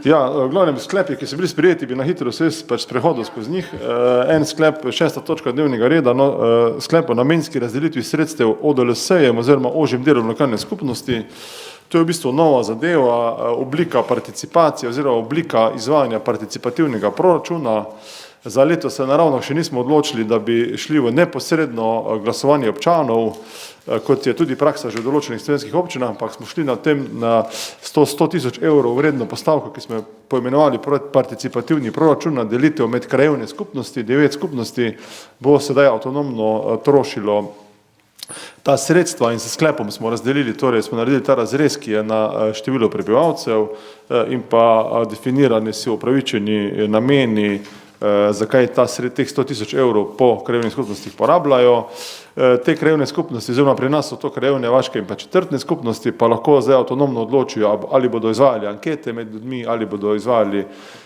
Ja, glavnem sklepi, ki so bili sprejeti, bi na hitro se pač prehodil skozi njih. En sklep, 6. točka dnevnega reda, sklep o namenski razdelitvi sredstev ODLS-jem oziroma ožjim delom lokalne skupnosti. To je v bistvu nova zadeva, oblika participacije oziroma oblika izvajanja participativnega proračuna. Za leto se naravno še nismo odločili, da bi šli v neposredno glasovanje občanov, kot je tudi praksa že v določenih slovenskih občinah, ampak smo šli na tem na 100 000 evrov vredno postavko, ki smo poimenovali participativni proračun na delitev med krajevne skupnosti. 9 skupnosti bo sedaj avtonomno trošilo ta sredstva in s sklepom smo razdelili, torej smo naredili ta razrez, ki je na število prebivalcev in pa definirani so upravičeni nameni, zakaj teh 100 000 evrov po krajevnih skupnostih porabljajo. Te krajevne skupnosti, oziroma pri nas so to krajevne, vaške in pa četrtne skupnosti, pa lahko zdaj avtonomno odločijo, ali bodo izvajali ankete med ljudmi, ali bodo izvajali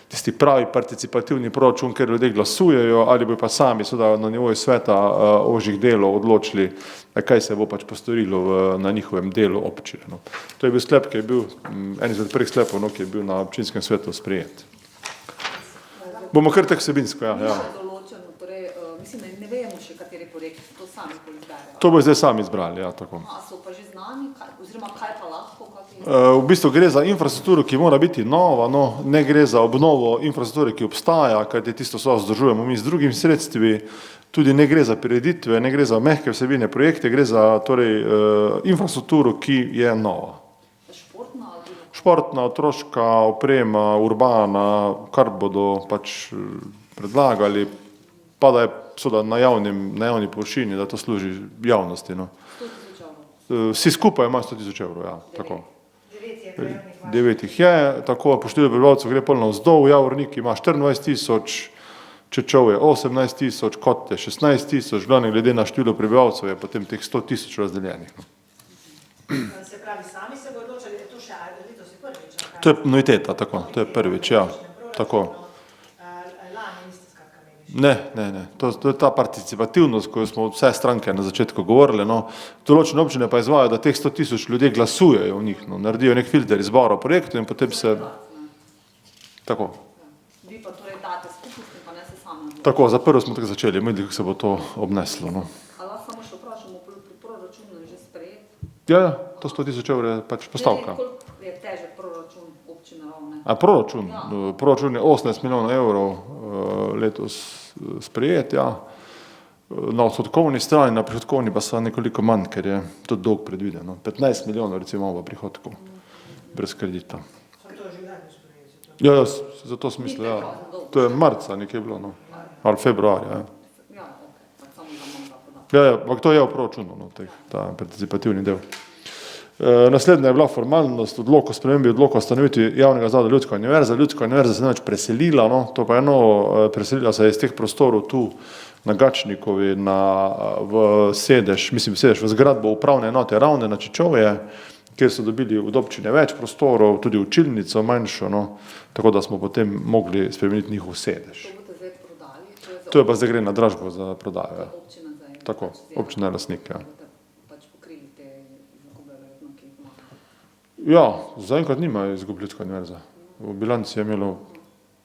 tisti pravi participativni proračun, ker ljudje glasujejo, ali bodo pa sami na nivoju sveta ožjih delov odločili, kaj se bo pač postorilo na njihovem delu občine. To je bil sklep, ki je bil, en izmed prvih sklepov, ki je bil na občinskem svetu sprejet. Bomo kar tak vsebinsko, ja. Mislim, ne vemo še, kateri projekt, to sami izberejo. To bo zdaj sami izbrali, ja, tako. A so pa že znani, oziroma kaj pa lahko? V bistvu gre za infrastrukturo, ki mora biti nova, ne gre za obnovo infrastrukture, ki obstaja, kajti tisto vzdržujemo mi z drugimi sredstvi, tudi ne gre za prireditve, ne gre za mehke vsebine projekte, gre za infrastrukturo, ki je nova. Športna, otroška, oprema, urbana, kar bodo pač predlagali, pa da je na javni površini, da to služi javnosti. 100 000 evrov. Vsi skupaj imajo 100 000 evrov, ja, tako. 9 jih je, tako po številu prebivalcev gre polno vzdolj, Javornik ima 24 000, Čečov je 18 000, Kot je 16 000, glavno glede na število prebivalcev je potem teh 100 000 razdeljenih. Se pravi, sami se bo odločali, je to še letos je prvič? To je noviteta, tako, to je prvič, ja, tako. Ne, to je ta participativnost, ko smo vse stranke na začetku govorili, določene občine pa izvajajo, da teh 100 000 ljudje glasujejo v njih, naredijo nek filter izbora projektov in potem se... Tako. Vi pa torej date skupnosti, pa ne se sami odločili. Tako, za prvo smo tako začeli, kako se bo to obneslo. A lahko samo še vprašamo, pri proračunu je že sprejet? Ja, to 100 000 evrov je pač postavka. Koliko je težek proračun občine Ravne? Proračun je 18 milijonov evrov letos sprejet, ja. Na odhodkovni strani, na prihodkovni pa so nekoliko manj, ker je to dolg predvideno. 15 milijonov recimo v prihodku, brez kredita. Ja, za to smislu, ja. To je marca nekje bilo, ali februarja, ja. Ja, ampak to je v proračunu, ta participativni del. Naslednja je bila formalnost odlok o spremembi odloka o ustanovitvi javnega zavoda Ljudska univerza. Ljudska univerza se je preselila, to pa je preselila se je iz teh prostorov tu na Gačnikovi v sedež v zgradbo upravne enote Ravne na Čečovje, kjer so dobili od občine več prostorov, tudi učilnico manjšo, tako da smo potem mogli spremeniti njihov sedež. To boste zdaj prodali? To je pa zdaj gre na dražbo za prodajo. Tako, občina je lastnik, ja. Ja, zaenkrat nima izgub Ljudska univerza. V bilanci je imelo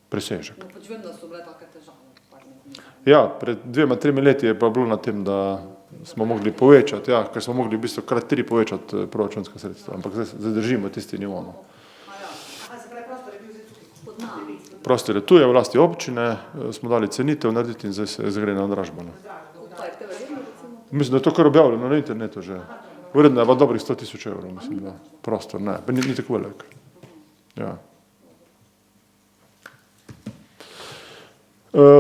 presežek. Pač vem, da so bile take težave. Ja, pred 2-3 leti je pa bilo na tem, da smo mogli povečati, ja, ker smo mogli v bistvu krat 3 povečati proračunska sredstva, ampak zdaj držimo tisti nivo. Prostor je tu, je v lasti občine, smo dali cenitev narediti in zdaj se gre na dražbo. Mislim, da je to kar objavljeno na internetu že. Vredno je pa dobrih 100 000 evrov, mislim, da prostor ne, ni tako velik. Ja.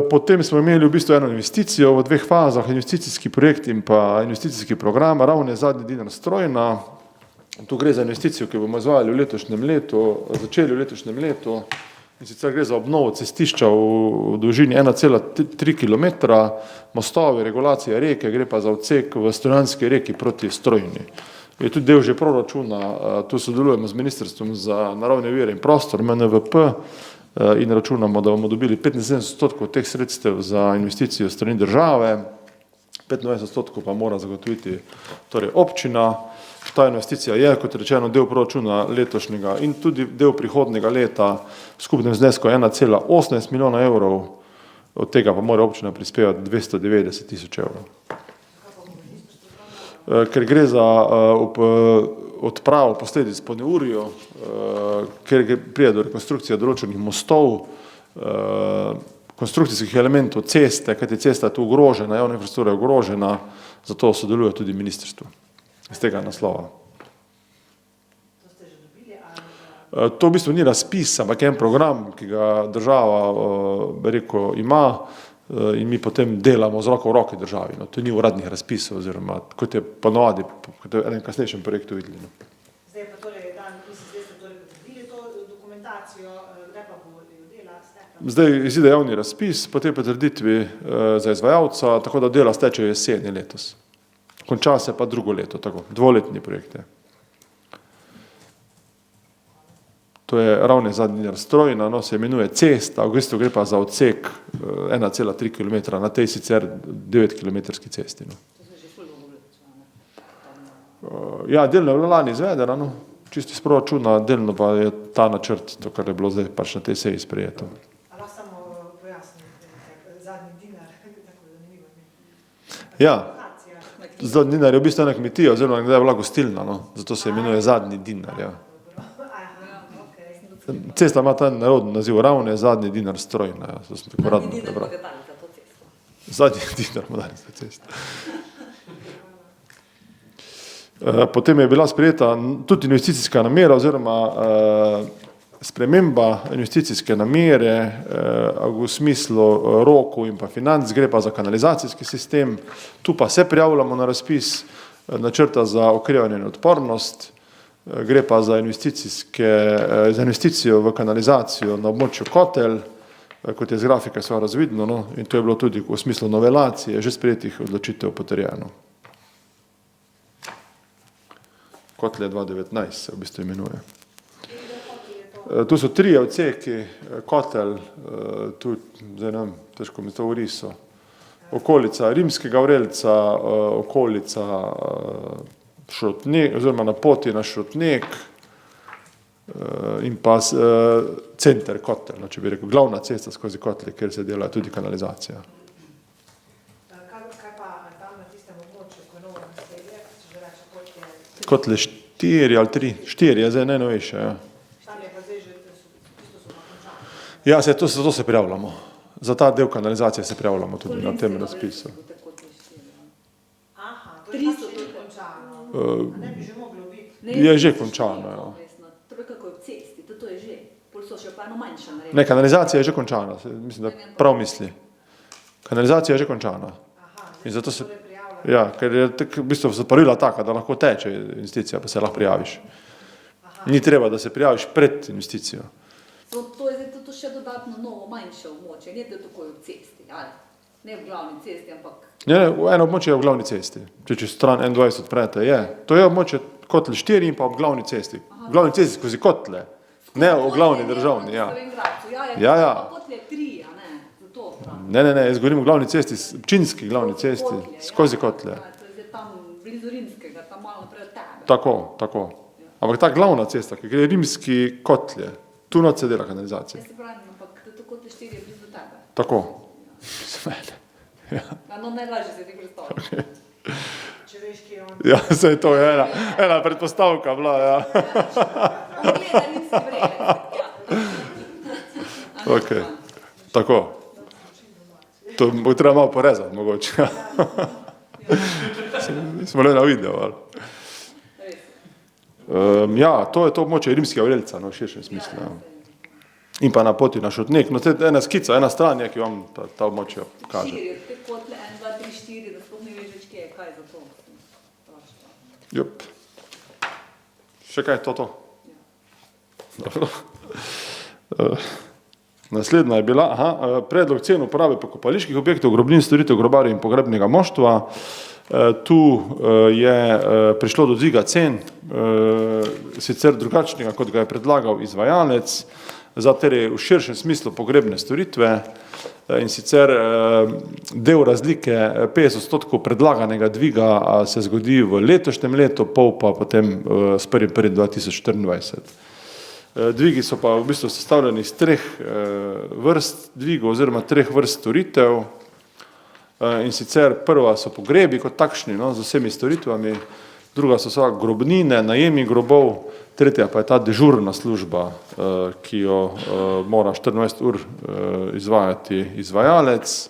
Potem smo imeli v bistvu eno investicijo v 2 fazah, investicijski projekt in pa investicijski program, Ravne zadnji dinar Strojna. Tu gre za investicijo, ki bomo izvajali v letošnjem letu, začeli v letošnjem letu. In sicer gre za obnovo cestišča v dolžini 1,3 km, mostovi, regulacija reke, gre pa za odsek v Stojanski reki proti Strojni. Je tudi del že proračuna, tu sodelujemo z Ministrstvom za naravne vire in prostor, MNVP, in računamo, da bomo dobili 75% teh sredstev za investicijo strani države, 25% pa mora zagotoviti občina. Ta investicija je, kot rečeno, del proračuna letošnjega in tudi del prihodnjega leta v skupnem znesku 1,18 milijona evrov, od tega pa mora občina prispevati 290 tisoč evrov. Ker gre za odpravo posledic po neurju, ker pride do rekonstrukcije določenih mostov, konstrukcijskih elementov ceste, kajti cesta je tu ogrožena, javna infrastruktura je ogrožena, zato sodeluje tudi ministrstvo iz tega naslova. To ste že dobili ali... To v bistvu ni razpis, ampak en program, ki ga država ima in mi potem delamo z roko v roki državi. To ni uradnih razpisov, oziroma kot je ponovadi, kot je v enem kasnejšem projektu videli. Zdaj pa torej, zdaj ste torej potrdili to dokumentacijo, kdaj pa bo dela stekla? Zdaj izide javni razpis, po tej potrditvi za izvajalca, tako da dela steče jeseni letos. Konča se pa drugo leto, tako, dvoletni projekt je. To je ravne zadnji Strojna, se imenuje cesta, v bistvu gre pa za odsek 1,3 km na tej sicer 9-kilometrski cesti. Ja, delno je bilo lani izvedeno, čisto iz proračuna, delno pa je ta načrt, to, kar je bilo zdaj pač na tej seji sprejeto. A lahko samo pojasnite, zadnji dinar, tako zanimivo. Ja, zadnji dinar je v bistvu ena kmetija, oziroma nekdaj je bila gostilna, zato se imenuje zadnji dinar, ja. Cesta ima ta narodni naziv ravne, zadnji dinar Strojna, ja, so sem tako radno prebral. Zadnji dinar Modarnica cesta. Potem je bila sprejeta tudi investicijska namera oziroma sprememba investicijske namere v smislu rokov in pa financ, gre pa za kanalizacijski sistem. Tu pa se prijavljamo na razpis načrta za okrevanje in odpornost. Gre pa za investicijo v kanalizacijo na območju Kotelj, kot je z grafike sva razvidno, in to je bilo tudi v smislu novelacije, že sprejetih odločitev potrjeno. Kotelj 2019 se v bistvu imenuje. Tu so 3 odseki, Kotelj, tu, zdaj ne vem, težko mi to vriso, okolica Rimskega Vrelca, okolica Šrotnik, oziroma na poti na Šrotnik in pa center Kotelj, če bi rekel, glavna cesta skozi Kotelj, kjer se dela tudi kanalizacija. Kaj pa tam na tistem območju, ko je novo naselje, se že reče Kotelj? Kotelj 4 ali 3, 4 je zdaj najnovejše, ja. Tam je pa zdaj že, tisto so pa končali. Ja, zato se prijavljamo. Za ta del kanalizacije se prijavljamo tudi na tem razpisu. Aha, to je pač že končano. Ne bi že moglo biti. Je že končano, ja. To je kako je v cesti, to je že. Pol so še pa eno manjša naredila. Ne, kanalizacija je že končana, mislim, da prav misli. Kanalizacija je že končana. In zato se, ja, ker je v bistvu pravila taka, da lahko teče investicija, pa se lahko prijaviš. Ni treba, da se prijaviš pred investicijo. To je zdaj to še dodatno novo manjše območje, ne da je tako v cesti, ali? Ne v glavni cesti, ampak... Ne, eno območje je v glavni cesti. Če stran 21 odprete, je. To je območje Kotelj 4 in pa v glavni cesti. V glavni cesti skozi Kotle, ne v glavni državni, ja. Ja, ja. Kotlje 3, a ne, zato pravim. Ne, jaz govorim o glavni cesti, občinski glavni cesti, skozi Kotlje. To je zdaj tam blizu Rimskega, tam malo naprej od tebe. Tako. Ampak ta glavna cesta, ki gre Rimski Kotlje, tu noč se dela kanalizacija. Jaz se pravim, ampak to Kotlje 4 je blizu tebe. Tako. Smene. Ja. No, najlažje se ti predstavlja. Če veš, kje je on. Ja, se to je ena predpostavka bila, ja. On gleda Rimski Vrelec, ja. Ok, tako. To bo treba malo porezati, mogoče. Smo le na video, ali? Ja, to je to območje Rimskega Vrelca, v širšem smislu, ja. In pa na poti na Šrotnik. No, to je ena skica, ena stran je, ki vam ta območje kaže. 4, te Kotlje 1, 2, 3, 4, da sploh ne veš več, kje je, kaj za to. Jup. Še kaj je to? Dobro. Naslednja je bila, predlog cen uporabe pokopaliških objektov, grobnin, storitev grobarjev in pogrebnega moštva. Tu je prišlo do dviga cen, sicer drugačnega, kot ga je predlagal izvajalec. za v širšem smislu pogrebne storitve, in sicer del razlike 50% predlaganega dviga se zgodi v letošnjem letu, pol pa potem s 1.1.2024. Dvigi so pa v bistvu sestavljeni iz 3 vrst dvigov oziroma 3 vrst storitev, in sicer prva so pogrebi kot takšni, no, z vsemi storitvami, druga so grobnine, najemi grobov, tretja pa je ta dežurna služba, ki jo mora 14 ur izvajati izvajalec.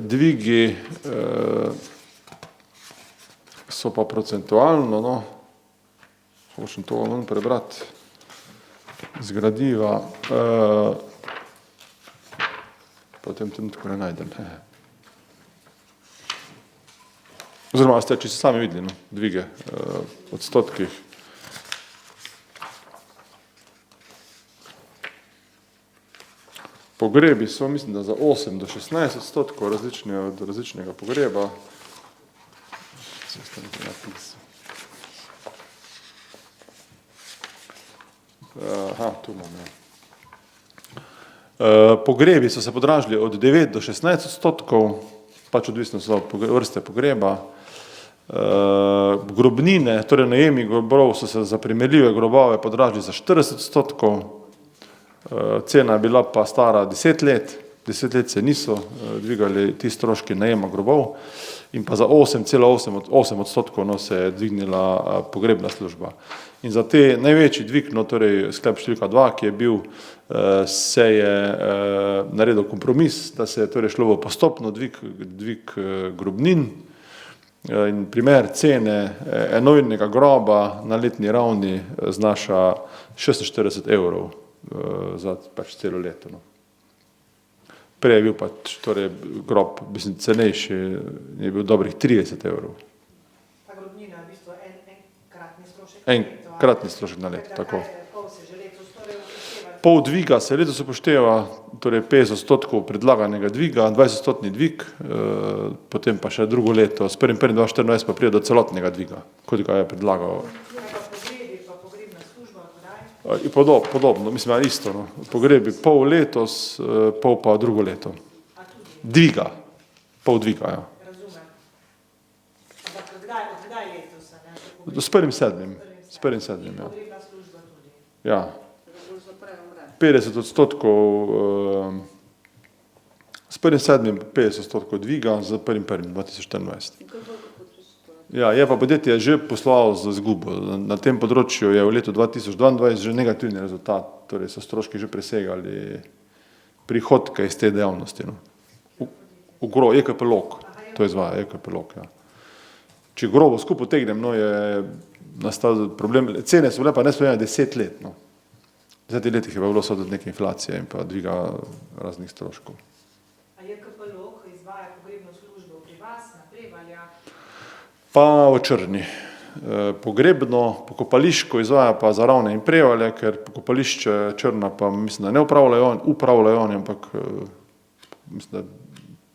Dvigi so pa procentualno, no, hočem to vam prebrati z gradiva, potem trenutku ne najdem. Oziroma ste, če ste sami videli, no, dvige odstotkih. Pogrebi so, mislim, da za 8 do 16% različni od različnega pogreba. Aha, tu imam, ja. Pogrebi so se podražili od 9 do 16%, pač odvisno so vrste pogreba. Grobnine, torej najemi grobov so se za primerljive grobove podražili za 40%, cena je bila pa stara 10 let, 10 let se niso dvigali ti stroški najema grobov in pa za 8,8% no, se je dvignila pogrebna služba. In za te največji dvig, no, torej sklep številka 2, ki je bil, se je naredil kompromis, da se je torej šlo v postopno dvig grobnin. In primer cene enojnega groba na letni ravni znaša 46 evrov za pač celo leto. No. Prej je bil pač torej grob, mislim, cenejši, je bil dobrih 30 evrov. Ta grobnina je v bistvu enkratni strošek? Enkratni strošek na leto, tako. Pol se že letos torej upošteva? Pol dviga se letos upošteva, torej 50% predlaganega dviga, 20% dvig, potem pa še drugo leto, s 1.1.2024 pa pride do celotnega dviga, kot ga je predlagal. Podobno, mislim, isto, no. Pogrebi pol letos, pol pa drugo leto. Dviga, pol dviga, ja. Razumem. Ampak kdaj letos? S 1.7. S 1.7, ja. Pogrebna služba tudi? Ja. 50%, s 1.7. 50% dviga z 1.1.2024. Ja, je pa podjetje že poslovalo z izgubo. Na tem področju je v letu 2022 že negativni rezultat, torej so stroški že presegali prihodke iz te dejavnosti. No. EKP Log, to izvaja EKP Log, ja. Če grobo skupaj tegnem, no, je nastal problem, cene so bile pa nespremljene 10 let, no. V 10 letih je pa bilo tudi neke inflacije in pa dviga raznih stroškov. A EKP Log izvaja pogrebno službo pri vas na Prevalja? Pa v Črni. Pogrebno, pokopališko izvaja pa za Ravne in Prevalje, ker pokopališče Črna pa mislim, da ne upravljajo oni, ampak mislim, da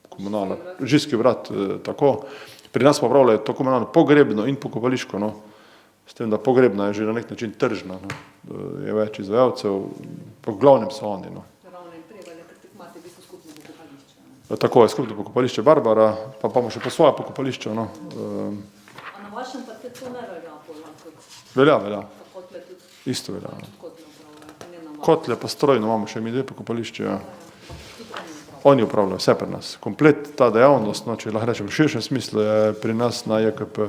komunalna, Žižki vrat, tako. Pri nas pa upravljajo to komunalno pogrebno in pokopališko, no. S tem, da pogrebna je že na nek način tržna, no. Je več izvajalcev, pa v glavnem so oni, no. Ravne in Prevalje, ker tako imate v bistvu skupno pokopališče. Tako je, skupno pokopališče Barbara, pa imamo še po svoje pokopališče, no. A na vašem pa to ne velja? Velja. Isto velja. Kotle pa strojno imamo še mi 2 pokopališče, ja. Oni upravljajo vse pri nas. Komplet ta dejavnost, no, če lahko rečem v širšem smislu, je pri nas na EKP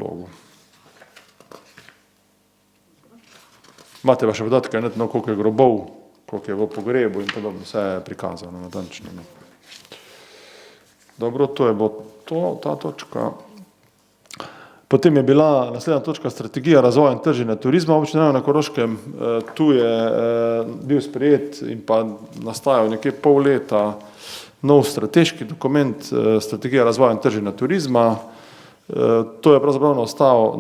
Logu. Imate pa še podatke, no, koliko je grobov, koliko je v pogrebu in podobno, vse je prikazano natančno. No. Dobro, to je bilo ta točka. Potem je bila naslednja točka strategija razvoja in trženja turizma občine Raven na Koroškem. Tu je bil sprejet in pa nastajal nekje pol leta nov strateški dokument, strategija razvoja in trženja turizma. To je pravzaprav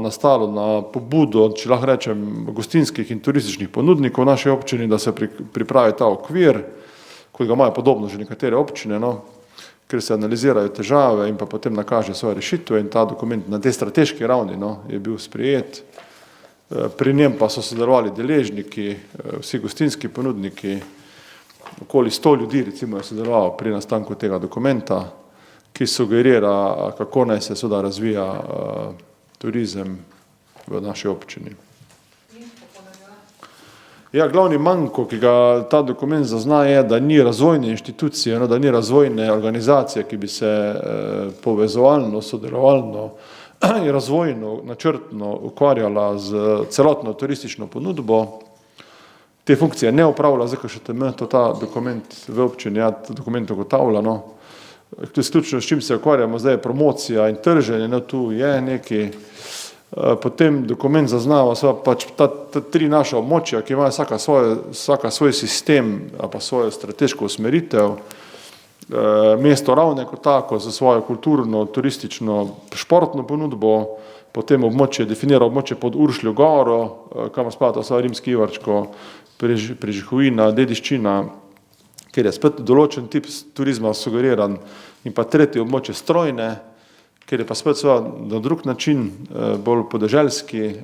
nastalo na pobudo, če lahko rečem, gostinskih in turističnih ponudnikov v naši občini, da se pripravi ta okvir, kot ga imajo podobno že nekatere občine, no, ker se analizirajo težave in pa potem nakaže svoje rešitve in ta dokument na tej strateški ravni, no, je bil sprejet. Pri njem pa so sodelovali deležniki, vsi gostinski ponudniki, okoli 100 ljudi recimo je sodelovalo pri nastanku tega dokumenta, ki sugerira, kako naj se seveda razvija turizem v naši občini. Ja, glavni manko, ki ga ta dokument zazna, je, da ni razvojne inštitucije, da ni razvojne organizacije, ki bi se povezovalno, sodelovalno in razvojno, načrtno ukvarjala z celotno turistično ponudbo. Te funkcije ne upravlja ZKŠTM, to ta dokument v občini, dokument ugotavlja. Ključno, s čim se ukvarjamo zdaj, je promocija in trženje, tu je neki. Potem dokument zaznava pač ta tri naša območja, ki imajo vsaka svoj sistem ali pa svojo strateško usmeritev. Mesto Ravne kot tako za svojo kulturno, turistično, športno ponudbo, potem območje definira območje pod Uršljo goro, kamor spada vsa Rimski Ivarčko, Prežihovina, dediščina, kjer je spet določen tip turizma sugeriran, in pa tretje območje Strojne, kjer je pa spet na drug način bolj podeželski,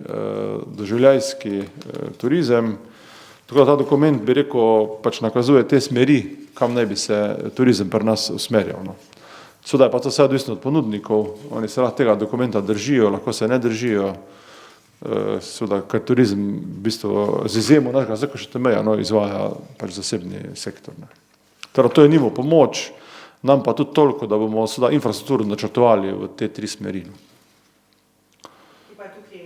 doživljajski turizem. Tako da ta dokument, bi rekel, pač nakazuje te smeri, kam naj bi se turizem pri nas usmerjal. Seveda je pa to vse odvisno od ponudnikov, oni se lahko tega dokumenta držijo, lahko se ne držijo, seveda, ker turizem v bistvu z izjemo našega ZKŠTM-ja izvaja pač zasebni sektor. Torej, to je njimo pomoč, nam pa tudi toliko, da bomo seveda infrastrukturo načrtovali v te tri smeri. Pa je tukaj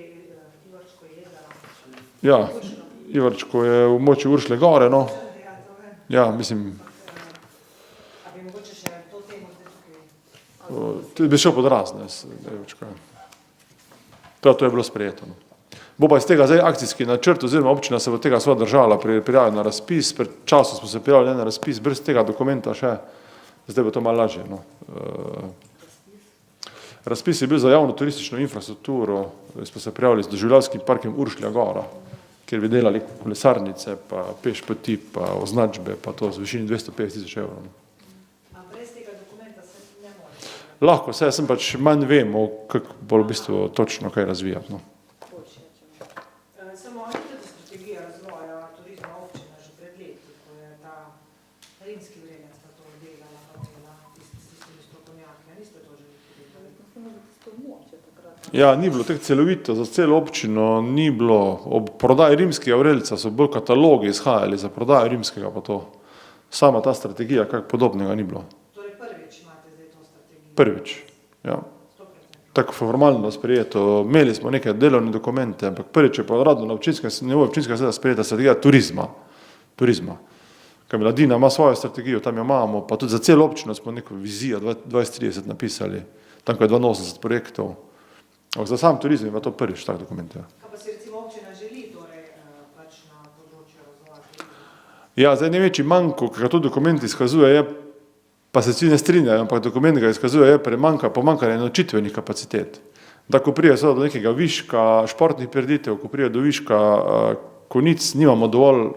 Ivarčko jezero. Ja, Ivarčko je v območju Uršlje gore, Ja, mislim. A bi mogoče še to temo zdaj tukaj? Tudi bi šel pod razne, Ivarčko. To je bilo sprejeto. Bo pa iz tega zdaj akcijski načrt, oziroma občina se bo tega sva držala pri prijavi na razpis, pred časom smo se prijavili na razpis, brez tega dokumenta še. Zdaj bo to malo lažje. Razpis je bil za javno turistično infrastrukturo, smo se prijavili z doživljavskim parkom Uršlja gora, kjer bi delali kolesarnice, pa pešpoti, pa označbe, pa to z višini 250 000 evrov. A brez tega dokumenta se ne more? Lahko, saj sem pač manj vemo, kako bolj v bistvu točno kaj razvijati. Samo imate strategija razvoja turizma občina že pred leti, ko je ta rimski vremec pa to delala, s tistimi strokovnjaki, niste to že Ja, ni bilo teh celovito, za celo občino ni bilo. Ob prodaji rimskega vrelca so bolj katalogi izhajali za prodajo rimskega, pa to. Sama ta strategija, kak podobnega ni bilo. Torej prvič imate zdaj to strategijo? Prvič, ja. Tako formalno sprejeto. Imeli smo neke delovne dokumente, ampak prvič je pa radno na občinskem sveta sprejeta strategija turizma. Kaj Mladina ima svojo strategijo, tam jo imamo, pa tudi za celo občino smo neko vizijo 2030 napisali, tam ko je 82 projektov. Za sam turizem ima to prvič tak dokument. Ja. Kaj pa si recimo občina želi torej pač na področju razvoja turizma? Ja, zdaj največji manko, ki ga to dokument izkazuje, je, pa se vsi ne strinjajo, ampak dokument ga izkazuje, je pomankanje nočitvenih kapacitet. Da ko prije do nekega viška športnih prireditev, ko prije do viška konic, nimamo dovolj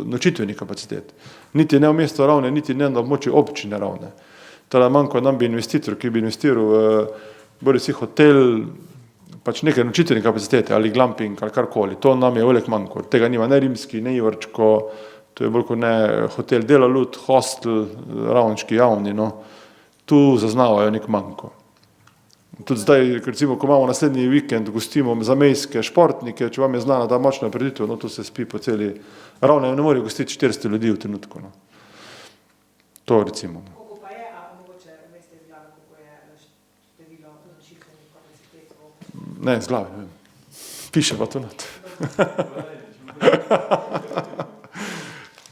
nočitvenih kapacitet. Niti ne v mesto Ravne, niti ne na območju občine Ravne. Teda manjko nam bi investitor, ki bi investiral v bodisi hotel, pač neke nočitvene kapacitete ali glamping ali karkoli. To nam je velik manjko. Tega nima ne Rimski, ne Ivarčko, to je bolj kot ne hotel Delalud, hostel, ravniški javni. Tu zaznavajo nek manjko. Tudi zdaj, recimo, ko imamo naslednji vikend, gostimo zamejske športnike, če vam je znana ta močna prireditev, tu se spi po celi Ravne, ne morejo gostiti 400 ljudi v trenutku. To recimo. Koliko pa je, a mogoče veste iz glave, koliko je število nočitvenih kapacitet? Ne, z glave, ne vem. Piše pa to not.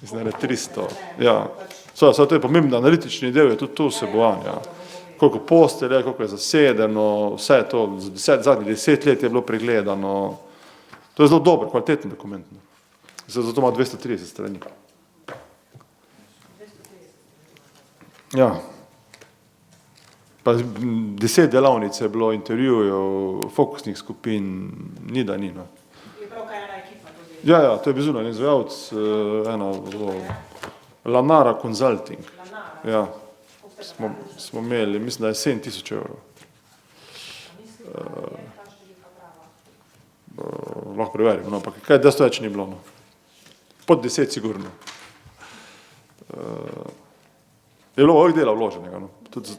Mislim, da je 300. Ja. To je pomembno, analitični del je tudi to vsebovan. Ja. Koliko postelje, koliko je zasedeno, vse to, zadnjih 10 let je bilo pregledano. To je zelo dober, kvaliteten dokument. Zato ima 230 strani. Ja. Pa 10 delavnic je bilo, intervjujev, fokusnih skupin, ni da ni. Je prav kaj ena ekipa to dela? Ja, to je bil zunanji izvajalec, Lanara Consulting. Ja. Smo imeli, mislim, da je 7 000 evrov. Lahko preverimo, no, ampak kaj 200 več ni bilo, no. Pod 10 sigurno. Je bilo ovih dela vloženega, no. Tudi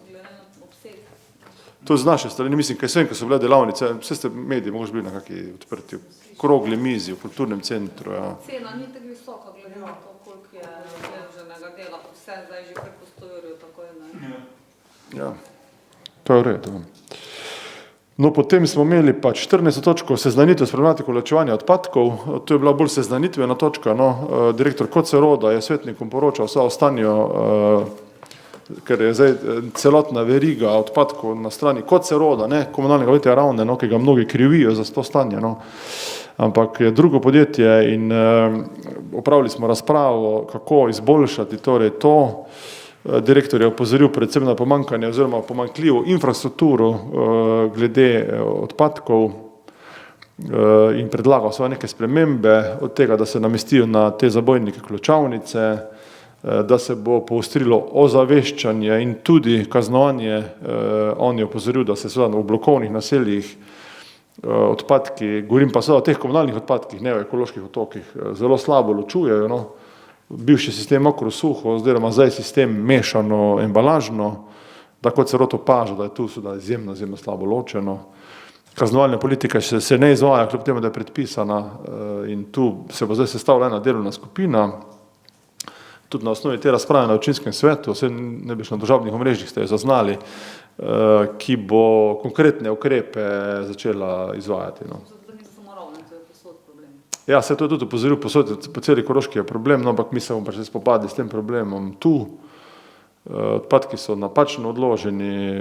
z naše strani, mislim, kaj sem, ko so bile delavnice, vse ste mediji, mogoče bili na kakšni odprti krogli mizi v kulturnem centru, ja. Cena ni tako visoka, glede na to, koliko je vloženega dela, vse zdaj že preko 100 evrov, tako je, ne? Ja, to je v redu. No, potem smo imeli pa 14. točko seznanitev s problematiko ločevanja odpadkov. To je bila bolj seznanitvena točka, no. Direktor Koceroda je svetnikom poročal vse o stanju, ker je zdaj celotna veriga odpadkov na strani Koceroda, ne komunalnega podjetja Ravne, no, ki ga mnogi krivijo za to stanje, no. Ampak je drugo podjetje in opravili smo razpravo, kako izboljšati torej to. Direktor je opozoril predvsem na pomankanje oziroma pomanjkljivo infrastrukturo glede odpadkov in predlagal svoje neke spremembe od tega, da se namestijo na te zabojnike ključavnice, da se bo poostrilo ozaveščanje in tudi kaznovanje. On je opozoril, da se seveda v blokovnih naseljih odpadki, govorim pa seveda o teh komunalnih odpadkih, ne o ekoloških otokih, zelo slabo ločujejo, no. Bivši sistem mokro suho, oziroma zdaj sistem mešano embalažno, da Kocerod opaža, da je tu seveda izjemno slabo ločeno. Kaznovalna politika se ne izvaja, kljub temu, da je predpisana, in tu se bo zdaj sestavila ena delovna skupina, tudi na osnovi te razprave na občinskem svetu, vse ne bi šlo na državnih omrežjih, ste jo zaznali, ki bo konkretne ukrepe začela izvajati, no. Ja, se to je tudi opozoril posod, po celi Koroški je problem, no, ampak mi se bomo pač spopadli s tem problemom tu. Odpadki so napačno odloženi,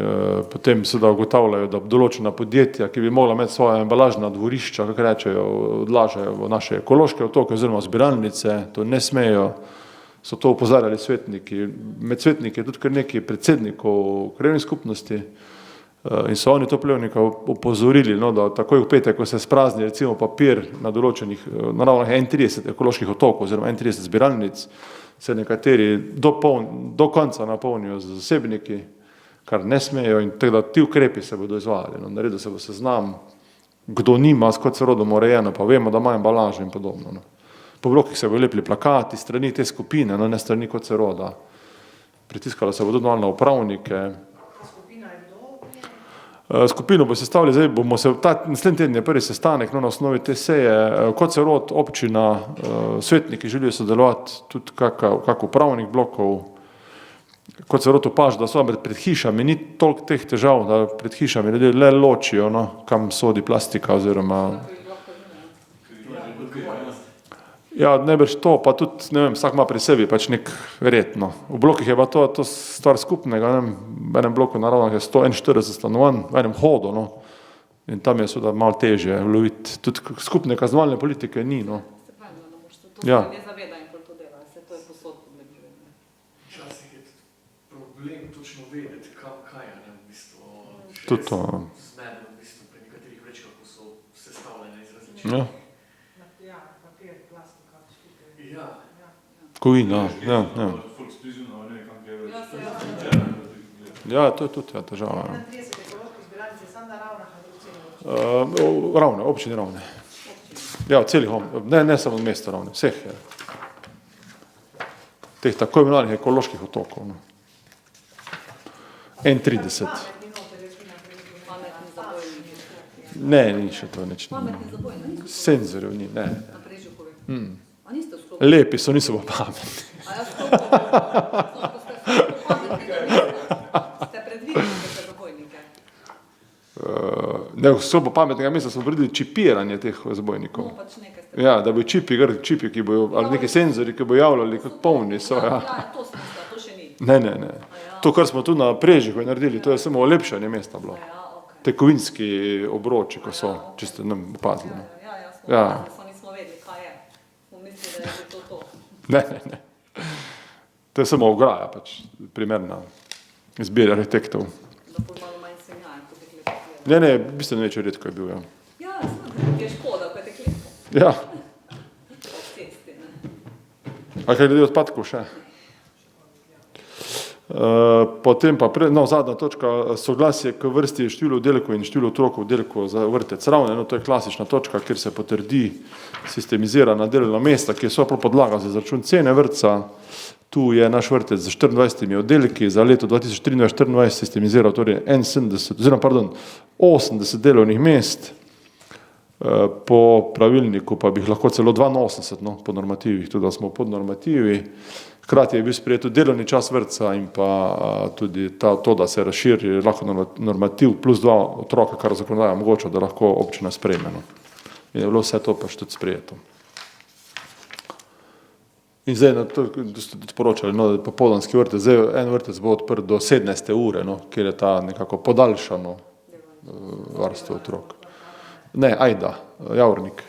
potem seveda ugotavljajo, da določena podjetja, ki bi mogla imeti svoja embalažna dvorišča, kako rečejo, odlažajo v naše ekološke otoke oziroma zbiralnice, to ne smejo, so to opozarjali svetniki. Med svetniki je tudi kar nekaj predsednikov krajevnih skupnosti, in so oni to plevnika opozorili, no, da takoj v petek, ko se sprazni recimo papir na določenih, na ravno 31 ekoloških otokov oziroma 31 zbiralnic, se nekateri do konca napolnijo z zasebniki, kar ne smejo, in tako da ti ukrepi se bodo izvajali, no. Naredil se bo seznam, kdo nima s Kocerodom urejeno, pa vemo, da ima embalažo in podobno, no. Po blokih se bodo lepili plakati strani te skupine, no, ne strani Koceroda. Pritiskalo se bo tudi malo na upravnike. Skupino bo sestavili, zdaj bomo se, naslednji teden je prvi sestanek, no, na osnovi te seje, Kocerod, občina, svetniki želijo sodelovati, tudi kak upravnik blokov. Kocerod opaža, da so pred hišami, ni toliko teh težav, da pred hišami ljudje le ločijo, no, kam sodi plastika oziroma. Ja, najbrž to, pa tudi, ne vem, vsak ima pri sebi pač nek red, no. V blokih je pa to stvar skupnega, ne vem, v enem bloku naravno je 141 stanovanj, v enem hodu, no. In tam je seveda malo težje loviti. Tudi skupne kaznovalne politike ni, no. Ja. Problem točno vedeti, kaj je, ne, v bistvu, tudi to, zmedeno, v bistvu, pri nekaterih vreč, kako so sestavljene iz različnih. ja. Ja. Kovina, ja. Ja, to je tudi težava. Ravne, občine Ravne. Ja, v celih, ne samo v mestu Ravne, vseh je. Teh tako imenovanih ekoloških otokov, no. 31. Ne, ni še to nič. Senzorjev ni, ne. Lepi so, niso pa pametni. Ste predvideli te zabojnike? Ne, so pa pametnega mesta smo predvideli čipiranje teh zabojnikov. No, pač nekaj ste. Ja, da bojo čipi, ki bojo, ali neki senzori, ki bojo javljali, kot polni so, ja. Ja, to sem mislila, to še ni. Ne. To, kar smo tu na Prežihu naredili, to je samo olepšanje mesta bilo. Te kovinski obroči, ko so, če ste nam opazili. Ja, smo nismo vedeli, kaj je. Smo mislili, da je to. Ne. To je samo ograja, pač primerna izbira arhitektov. Da bo malo manj svinjajo, kot je klepo. Ne, bistveno večjo redko je bil, ja. Ja, je škoda, ko je te klepo. Ja. Ob cesti, ne. A kaj glede odpadkov še? Potem pa zadnja točka, soglasje k vrsti število oddelkov in število otrok v oddelku za vrtec Ravne, to je klasična točka, kjer se potrdi sistemizirana delovna mesta, ki so podlaga za izračun cene vrtca. Tu je naš vrtec z 24 oddelki, za leto 2023-2024 sistemiziral torej 80 delovnih mest, po pravilniku pa bi lahko celo 82, po normativih, tudi da smo pod normativi. Hkrati je bil sprejet tudi delovni čas vrtca in pa tudi to, da se razširi lahko normativ plus 2 otroka, kar zakonodaja omogoča, da lahko občina sprejme. In je bilo vse to pač tudi sprejeto. In zdaj, to ste tudi poročali, popoldanski vrtec, zdaj en vrtec bo odprt do 17. ure, kjer je ta nekako podaljšano varstvo otrok. Ne, Ajda, Javornik.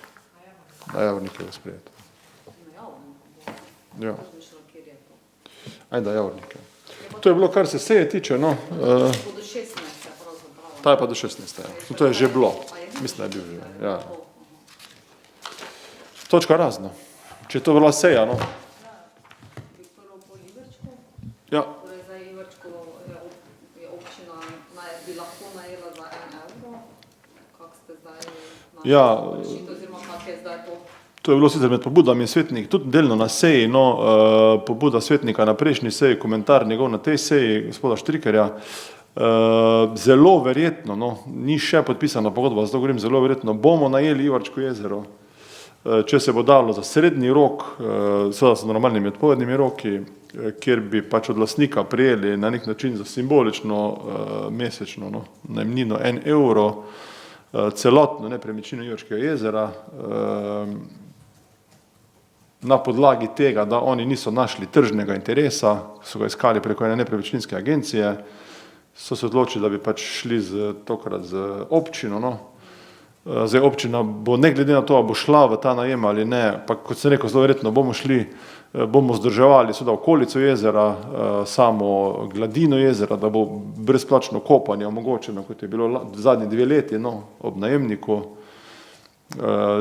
Javornik je sprejeto. Ja. Ajda, Javornik. To je bilo, kar se seje tiče, ta je pa do 16. To je že bilo, mislim, da je bil že. Ja. Točka razno. Če je to bila seja, Ja. Torej za Ivrčko je občina bi lahko najela za 1 evro. Kako ste zdaj rešitev, oziroma kak je zdaj to? To je bilo sicer med pobudami svetnik, tudi delno na seji, pobuda svetnika na prejšnji seji, komentar njegov na tej seji, gospoda Štrikerja. Zelo verjetno, ni še podpisana pogodba, zato govorim zelo verjetno, bomo najeli Ivarčko jezero. Če se bo dalo za srednji rok, seveda s normalnimi odpovednimi roki, kjer bi pač od lastnika prijeli na nek način za simbolično mesečno najemnino 1 evro, celotno nepremičnino Ivarčkega jezera, na podlagi tega, da oni niso našli tržnega interesa, so ga iskali preko ene nepremičninske agencije, so se odločili, da bi pač šli tokrat z občino. Zdaj občina bo ne glede na to, a bo šla v ta najem ali ne, pa kot sem rekel, zelo verjetno bomo šli, bomo vzdrževali seveda okolico jezera, samo gladino jezera, da bo brezplačno kopanje omogočeno, kot je bilo zadnji 2 leti ob najemniku.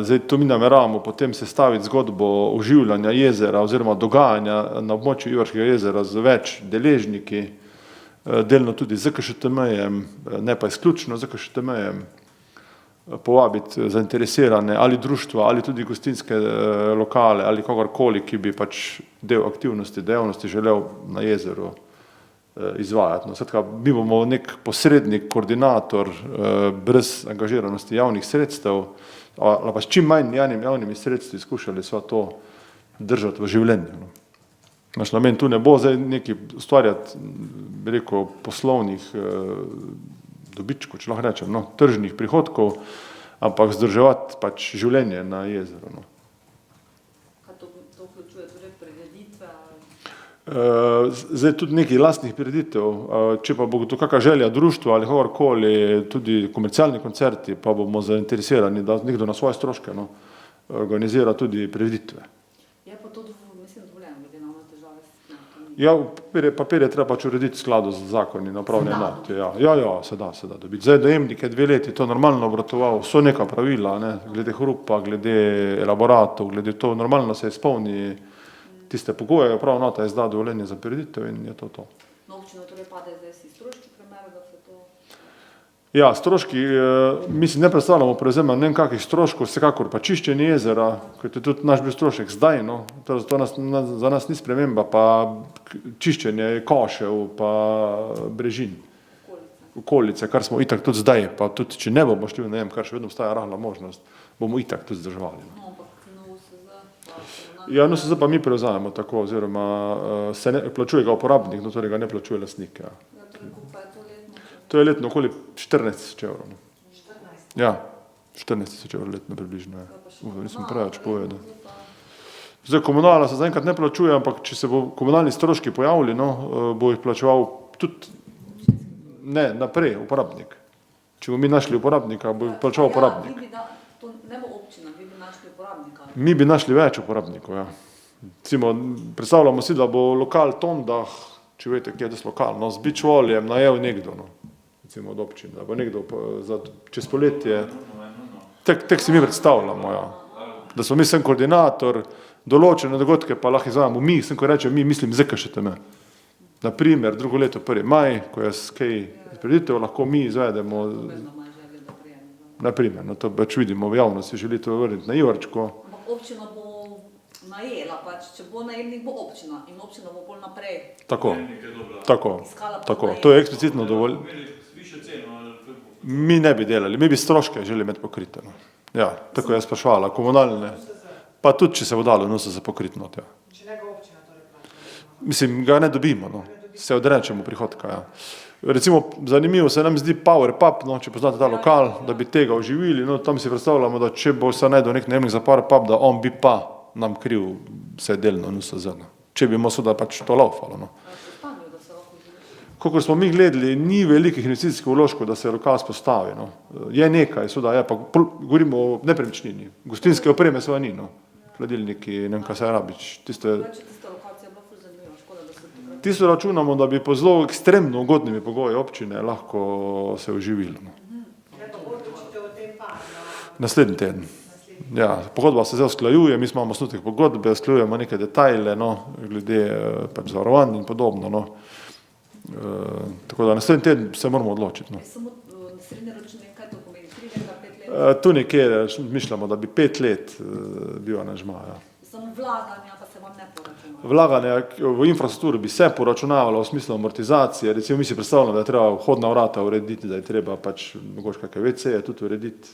Zdaj to mi nameravamo potem sestaviti zgodbo oživljanja jezera oziroma dogajanja na območju Ivarskega jezera z več deležniki, delno tudi z ZKŠTM-jem, ne pa izključno z ZKŠTM-jem, povabiti zainteresirane ali društva ali tudi gostinske lokale ali kogarkoli, ki bi pač del aktivnosti, dejavnosti želel na jezeru izvajati. Skratka, mi bomo nek posrednik, koordinator brez angažiranosti javnih sredstev, ali pa s čim manj javnimi sredstvi skušali sva to držati v življenju. Naš namen tu ne bo zdaj nekaj ustvarjati, bi rekel, poslovnih dobičkov, če lahko rečem, tržnih prihodkov, ampak vzdrževati pač življenje na jezeru. Kaj to vključuje, torej prireditve? Zdaj tudi nekaj lastnih prireditev, če pa bo to kakšna želja društva ali kogarkoli, tudi komercialni koncerti, pa bomo zainteresirani, da nekdo na svoje stroške organizira tudi prireditve. Je pa to, mislim, dovoljeno, glede na težave s kmetom? Ja, papir je treba pač urediti v skladu z zakoni na upravni enoti. Ja, se da dobiti. Zdaj najemnik je 2 leti to normalno obratoval, so neka pravila, glede hrupa, glede elaboratov, glede to, normalno se izpolni tiste pogoje, upravna enota izda dovoljenje za prireditev in je to. Na občino torej pade zdaj si stroški primer, da se to... Ja, stroški, mislim, ne predstavljamo prevzema nekakih stroškov, vsekakor pa čiščenje jezera, kot je tudi naš bil strošek zdaj, to za nas ni sprememba, pa čiščenje košev, pa brežin, okolice, kar smo itak tudi zdaj, pa tudi če ne bomo šli v najem, kar še vedno obstaja rahla možnost, bomo itak tudi zdrževali. Ja, NUSZ pa mi prevzajemo tako, oziroma se plačuje ga uporabnik, torej ga ne plačuje lastnik. Ja, torej koliko je to letno? To je letno okoli 14 000 evrov. 14. Ja, 14 000 evrov letno približno. Nisem preveč povedal. Zdaj komunala se zaenkrat ne plačuje, ampak če se bo komunalni stroški pojavili, bo jih plačeval tudi naprej uporabnik. Če bomo mi našli uporabnika, bo jih plačeval uporabnik. To ne bo občina, vi bi našli uporabnika. Mi bi našli več uporabnikov, ja. Predstavljamo si, da bo lokal Tondah, če veste, kje je des lokal, z beachvollejem najel nekdo, recimo od občine, da bo nekdo čez poletje, tek si mi predstavljamo, ja. Da smo mi sem koordinator, določene dogodke pa lahko izvajamo mi, sem ko rečem mi, mislim ZKŠTM. Naprimer, drugo leto 1. maj, ko je kaj preditev, lahko mi izvedemo, Vedno ima želje, da prijeme. naprimer, no to pač vidimo v javnosti, želi to vrniti na Ivarčko. Ampak občina bo najela, pač, če bo najemnik, bo občina in občina bo bolj naprej Tako, Nekaj dobra. tako, iskala tako. najemnika. To je eksplicitno dovolj. Imeli višjo ceno ali kako bo? Mi ne bi delali, mi bi stroške želeli imeti pokrite. No. Ja, tako je sprašvala, komunalne. Pa tudi, če se bo dalo, no se za pokrit not, ja. Če ne ga občina torej plača. Mislim, ga ne dobimo, no. Se odrečemo prihodka, ja. Recimo, zanimivo se nam zdi Power Pub, no, če poznate ta lokal, da bi tega oživili, no, tam si predstavljamo, da če bo se najdel nek najemnik za Power Pub, da on bi pa nam kriv vse delno NUSZ. Če bi mu seveda pač to laufalo, no. Stanju, da se lahko živi. Kakor smo mi gledali, ni velikih investicijskih vložkov, da se lokal spostavi, no. Je nekaj, seveda je, pa govorimo o nepremičnini. Gostinske opreme seveda ni, no. Hladilniki, ne vem, kaj se rabič. Če tista lokacija je bila ful zanimiva, škoda, da se tukaj. Tisto računamo, da bi po zelo ekstremno ugodnimi pogoji občine lahko se oživilo. No. Ne pa bolj odločitev o tem pa na Naslednji teden. Ja, pogodba se zdaj usklajuje, mi imamo osnutek pogodbe, usklajujemo neke detajle, no, glede pač zavarovanj in podobno. No. Tako da naslednji teden se moramo odločiti. No. Samo srednje račune, kaj to pomeni? 3 leta, 5 let? Tu nekje mišljamo, da bi 5 let bil aranžma. Ja. Samo vlaganja pa se vam ne poračuna. Vlaganje v infrastrukturo bi se poračunavalo v smislu amortizacije, recimo mi si predstavljamo, da je treba vhodna vrata urediti, da je treba pač mogoče kakve WC-je tudi urediti.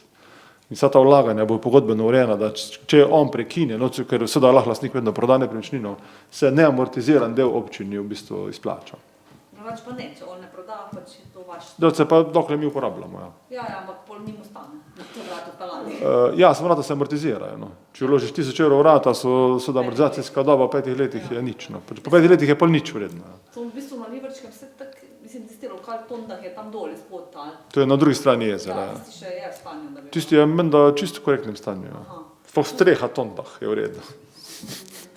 In vsa ta vlaganja bo pogodbeno urejena, da če on prekine, no, ker seveda lahko lastnik vedno proda nepremičnino, se neamortiziran del občini v bistvu izplača. Drugač pa ne, če on ne proda, pač je to vaš. Delce pa dokler mi uporabljamo. Ja. Ja, ampak pol njim ostane. To vratu pelani. Ja, samo vrata se amortizirajo. No. Če vložiš 1000 evrov vrata, so da amortizacijska doba v 5 letih je nič. No. Po 5 letih je pol nič vredno. Ja. So v bistvu na Livrčkem vse tak, mislim, tisti lokal Tondah je tam dol, izpod tal. To je na drugi strani jezera. Ja, Ja. tisti še je v stanju, da bi. Tisti je menda čisto v korektnem stanju. Ja. Aha. Sploh streha Tondah je v redu.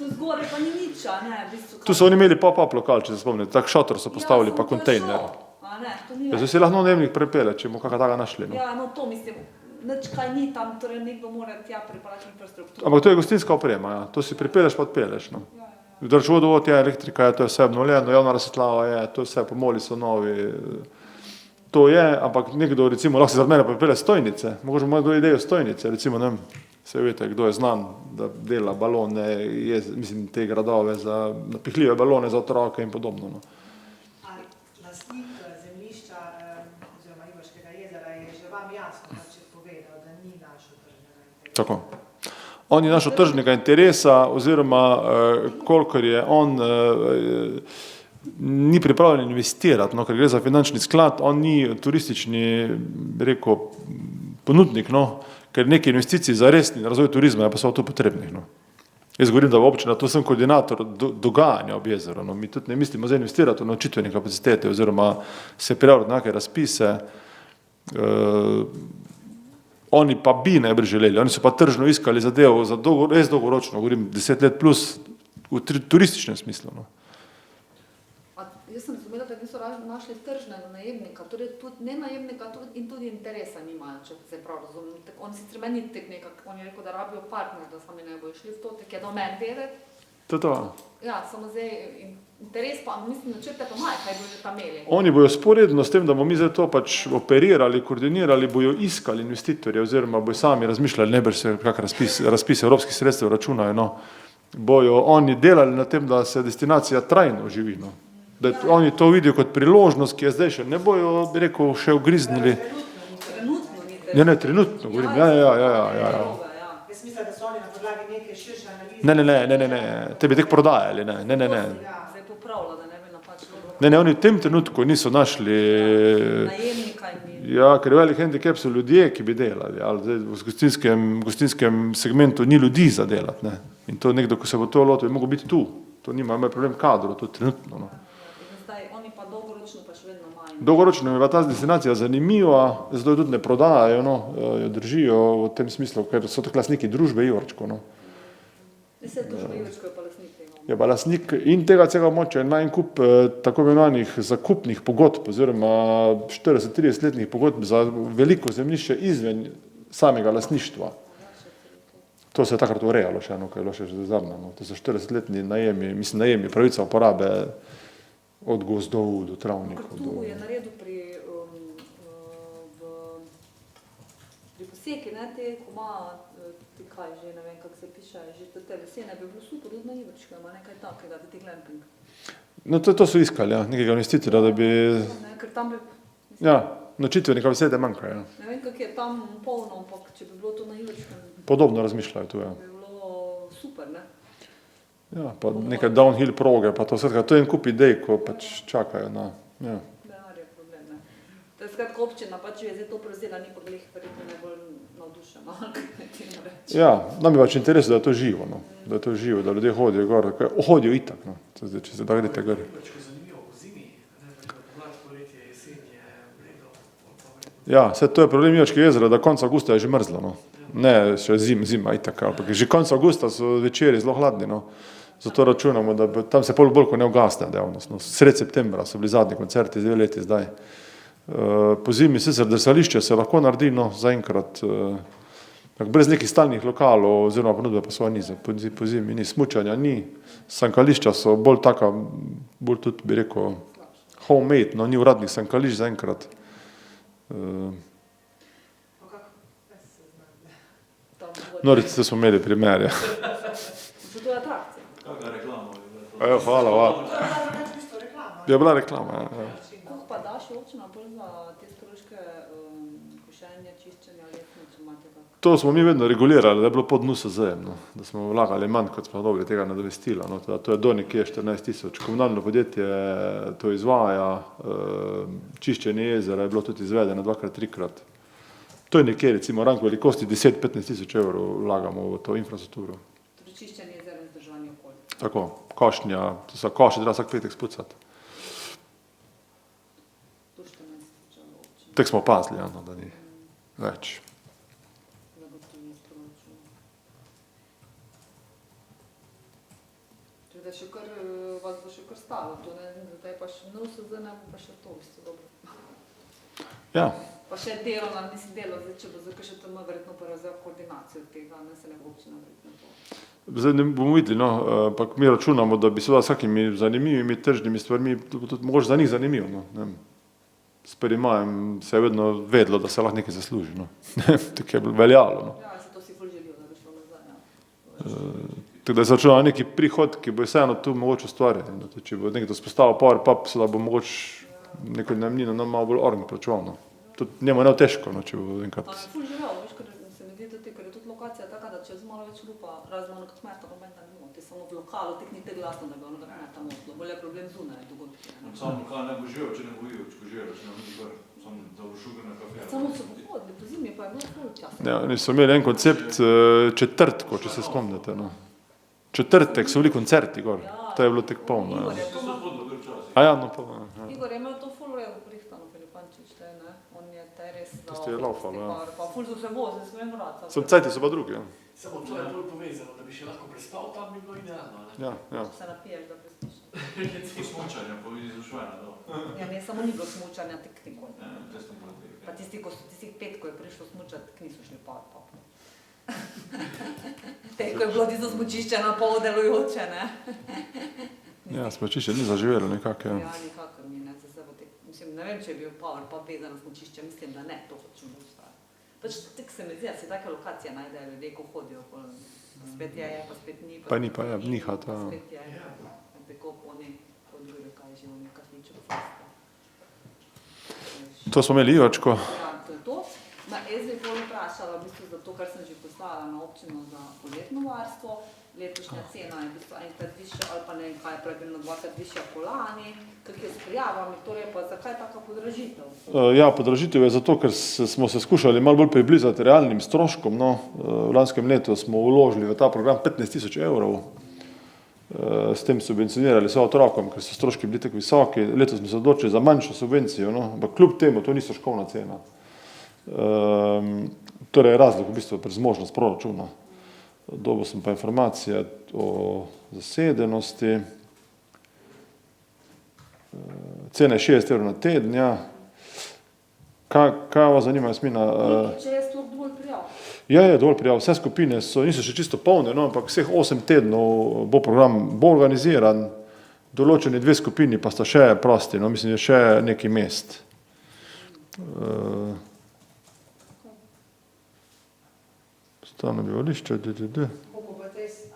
Tu zgoraj pa ni nič, a ne, v bistvu. Tu so oni imeli pop-up lokal, če se spomnite, tak šotor so postavili, pa kontejner. A ne, to ni Ja, več. so si lahko najemnik prepele, če bomo kakega takega našli. No. Ja, no to mislim, nič kaj ni tam, torej nekdo mora tja pripraviti infrastrukturo. Ampak to je gostinska oprema, ja. To si pripeleš pa odpeleš. No. Vodovod je, elektrika je, to je vse obnovljeno, javna razsvetljava je, to je vse, pomoli so novi. To je, ampak nekdo recimo lahko se zaradi mene pripelje stojnice, mogoče ima kdo idejo stojnice, recimo ne vem, se veste, kdo je znan, da dela balone, mislim te gradove za napihljive balone za otroke in podobno. No. Ali lastnik zemljišča oziroma Ivarskega jezera je že vam jasno pač povedal, da ni našel tržnega interesa. Tako. On je našel tržnega interesa, oziroma kolikor je on ni pripravljen investirati, no, ker gre za finančni sklad, on ni turistični, rekel, ponudnik, no, ker nekaj investicij za resni razvoj turizma je pa so tu potrebnih. No. Jaz govorim, da v občina, to sem koordinator dogajanja ob jezeru, no, mi tudi ne mislimo za investirati v naučitvene kapacitete oziroma se prijaviti na neke razpise. Oni pa bi najbolj želeli, oni so pa tržno iskali zadevo za res dolgoročno, govorim 10 let plus v turističnem smislu. No. A jaz sem razumela, da niso našli tržnega najemnika, torej tudi ne najemnika in tudi interesa nimajo, če se prav razumem. On sicer meni tek nekak, on je rekel, da rabijo partner, da sami ne bojo šli v to, tek je do meni vedeti. To je to. Ja, samo zdaj interes pa, mislim, načrte pa imajo, kaj bojo že tam imeli. Oni bojo sporedno s tem, da bomo mi zdaj to pač operirali, koordinirali, bojo iskali investitorje oziroma bojo sami razmišljali, ne brž se kak razpis evropskih sredstev računajo, no. Bojo oni delali na tem, da se destinacija trajno živi, no. Da oni to vidijo kot priložnost, ki je zdaj še, ne bojo, bi rekel, še ugriznili. Trenutno ni Ne, trenutno govorim, ja. Jaz mislim, da so oni na podlagi neke širše analize. Ne, tebi tek prodajali, ne. Zdaj popravlja, da ne bi napačno. Ne, oni v tem trenutku niso našli, Najemnika in ni. ja, ker velik handicap so ljudje, ki bi delali, ali zdaj v gostinskem segmentu ni ljudi za delati, ne. In to nekdo, ko se bo to lotil, je mogo biti tu. To nima problem kadrov, to trenutno, no. In zdaj oni pa dolgoročno pa še vedno imajo. Dolgoročno je ta destinacija zanimiva, zato jo tudi ne prodajajo, no, jo držijo v tem smislu, ker so tako lastniki družbe Ivarčko, no. Vse to že Ivarčko je pa lastnik tega. Je pa lastnik in tega celega območja ima en kup tako imenovanih zakupnih pogodb oziroma 40-30 letnih pogodb za veliko zemljišče izven samega lastništva. To se je takrat urejalo še eno, ko je bilo še zadnje. No. To so 40-letni najemi, mislim najemi, pravica uporabe Od gozdov do Ker travnikov. tu je naredil pri poseki, ne, te, ko ima, ti kaj že, ne vem, kako se piše, že te lesene bi bilo super, tudi na Ivrčku ima nekaj takega, da ti glamping. No, to so iskali, ja, nekega investitora, da bi, Ne, ker tam bi, mislim, ja, nočitvenega besede manjka, ja. ne vem, kako je tam polno, ampak če bi bilo to na Ivrčku, Podobno razmišljajo tu, ja. bi bilo super, ne. Ja, pa neke downhill proge, pa to vse, to je en kup idej, ko pač čakajo na, ja. Denar je problem, ne. To je skratka občina, pač je zdaj to prevzela, ni pa glih verjetno najbolj navdušena, ali kaj ne ti reči. Ja, nam je pač interes, da je to živo, no. Da je to živo, da ljudje hodijo gor, hodijo itak, no. Zdaj, če se da greste gor. Ivrčko je zanimivo po zimi, ne, pomlad, poletje, jesen je vredo, Ja, vse to je problem Ivačkega jezera, da konec avgusta je že mrzlo, no. Ne, še zima itak, ampak že konec avgusta so večeri zelo hladni, no. Zato računamo, da bo, tam se bolj ko ne ugasne dejavnost, no. Sred septembra so bili zadnji koncerti, 2 leti zdaj. Po zimi sicer drsališče se lahko naredi, no, zaenkrat, brez nekih stalnih lokalov oziroma ponudbe pa svoje ni, po zimi ni, smučanja ni, sankališča so bolj taka, bolj tudi bi rekel homemade, no, ni uradnih sankališč zaenkrat. Pa kako, jaz se znam, ne. Tam bolj. No, recite, smo imeli primerje. So to atrakcije. kakšna reklama je bila to? Hvala, hvala. To je bila več v bistvu reklama. Je bila reklama, ja. Koliko pa daš občina bolj za te stroške košenja, čiščenja, letno, če imate kako? To smo mi vedno regulirali, da je bilo pod NUSZ-jem, no. Da smo vlagali manj, kot smo dobili tega nadomestila, no. To je do nekje 14 000. Komunalno podjetje to izvaja, čiščenje jezera je bilo tudi izvedeno 2-krat, 3-krat. To je nekje, recimo, rang velikosti 10-15 000 evrov vlagamo v to infrastrukturo. Torej čiščenje jezera in vzdrževanje okolja. Tako, košnja, to so koše, treba vsak petek spucati. To 14 000 občin. Tek smo opazili, ja, no, da ni več. Zagotovi iz proračuna. Torej, da še kar, vas bo še kar stalo, to ne, zdaj pa še NUSZ, ne bo pa še to, v bistvu dobro. Ja, Pa še delo, mislim delo, zdaj če bo zdaj še tam verjetno pa razvil koordinacijo tega, ne se ne bo občina verjetno to. zdaj ne bomo videli, no, ampak mi računamo, da bi seveda s kakimi zanimivimi tržnimi stvarmi, tudi mogoče za njih zanimivo, no, ne vem. S 1. majem se je vedno vedelo, da se lahko nekaj zasluži, no. Tako je veljalo, no. Ja, se to si ful želijo, da bi šlo nazaj, ja. Tako da je začela neki prihod, ki bo vseeno tu mogoče ustvarjati. No. Če bo nekdo spostavil PowerPub, da bo mogoče neko najemnino nam malo bolj org plačeval, no. Tudi njemu ne bo težko, no, če bo enkrat. Ampak je ful želel, veš, ker se mi zdi tudi, ker je tudi lokacija taka, da če je malo več lupa, razno onega kmeta, noben da ne moti, samo v lokalu, tek ni te glasno, da bi onega kmeta motilo, bolj je problem zunaj dogodki. ne. Sam lokal ne bo živel, če ne bo Ivrčko živel, če ne bo gor, samo da bo šugar na kafe. Samo so pohodili, po zimi pa je bilo ful časa. Ja, oni so imeli en koncept četrtko, če se spomnite, no. Četrtek so bili koncerti gor, to je bilo tek polno, Igor ja. je To to, so hodili gor včasih. A ja, no, polno, ja. Igor je imel to ful redo prihtano, Filipančič, te, ne, on je te res dal. Tisti je laufal, ja. Pa ful so se vozili, s svojim vrata. Sem cajti so pa drugi, ja. Samo to je bolj povezano, da bi še lahko prespal, tam bi bilo idealno, ne? Ja, ja. Se napiješ, da prespiš. To smučanje, pa izvršvanje, no. Ja, ne, samo ni bilo smučanja, tek nikoli. Ja, tesno proti. Pa tisti, ko so tistih 5, ko je prišlo smučati, k niso šli pa. Te, ko je bilo tisto smučišče na pol delujoče, ne? Ja, smučišče ni zaživelo nekako, ja. Ja, nikakor ni, ne, za sebe tek, mislim, ne vem, če je bil power pa vezan na smučišče, mislim, da ne, to hočem ostati. Pač tek se mi zdi, da se take lokacije najdejo ljudje, ko hodijo, pa spet je, pa spet ni. Pa ni pa, ja, niha Pa ta. spet je, tako oni, kot druge, kaj že, oni kafliček fasta. To smo imeli Ivačko. Ja, to je to. Na jaz bi bolj vprašala, v bistvu za to, kar sem že poslala na občino za poletno varstvo. Letošnja cena je v bistvu enkrat višja, ali pa ne vem kaj, pravilno 2-krat višja po lani. Kako je s prijavami, torej pa zakaj taka podražitev? Ja, podražitev je zato, ker smo se skušali malo bolj približati realnim stroškom, no. V lanskem letu smo vložili v ta program 15 000 evrov. S tem subvencionirali vse otrokom, ker so stroški bili tako visoki. Letos smo se odločili za manjšo subvencijo, no, ampak kljub temu to ni stroškovna cena. Torej je razlog v bistvu prezmožnost proračuna. Dobil sem pa informacije o zasedenosti. Cena je 60 evrov na teden, ja. Kaj vas zanima, Jasmina? Če je sploh dovolj prijav? Ja, je dovolj prijav. Vse skupine niso še čisto polne, no, ampak vseh 8 tednov bo program bo organiziran. določeni dve skupini pa sta še prosti, no, mislim, je še neki mest. Stalno bivališče, Koliko pa te, mislim,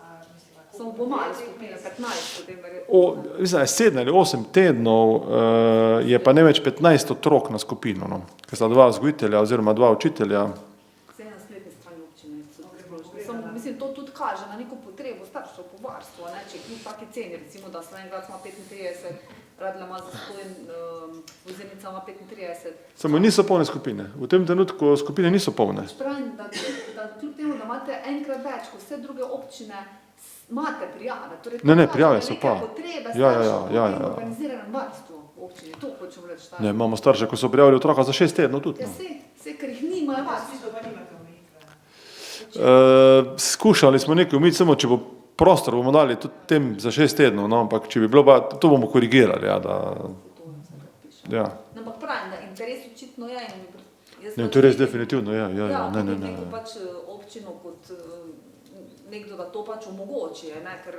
Samo bo malo skupine, 15 potem verjetno. Mislim, je 7 ali 8 tednov, je pa ne več 15 otrok na skupino, no, ker sta 2 vzgojitelja oziroma 2 učitelja. Vse na spletni strani občine. Samo, mislim, to tudi kaže na neko potrebo staršev po varstvu, ne? Če kljub taki ceni, recimo, da Slovenj Gradec ima 35, Radlja ima zastojn, Vozenica ima 35. Samo niso polne skupine. V tem trenutku skupine niso polne. Pravim, da kljub temu, da imate enkrat več, kot vse druge občine, imate prijave. Torej, Ne, prijave so pa. Neke potrebe Ja. staršev po organiziranem varstvu v občini. To hočem reči. Ne, imamo starše, ko so prijavili otroka za 6 tednov tudi. Ja, No. vse, ker jih nimajo varstva. Vsi pa nimate omejitve. Skušali smo nekaj umiti, samo če bo prostor, bomo dali tudi tem za 6 tednov, no, ampak če bi bilo pa, to bomo korigirali, ja, da, ja. Ampak pravim, da interes očitno je. Ne, interes definitivno je, Ja, ne. nekdo pač občino kot nekdo, da to pač omogoči, ne, ker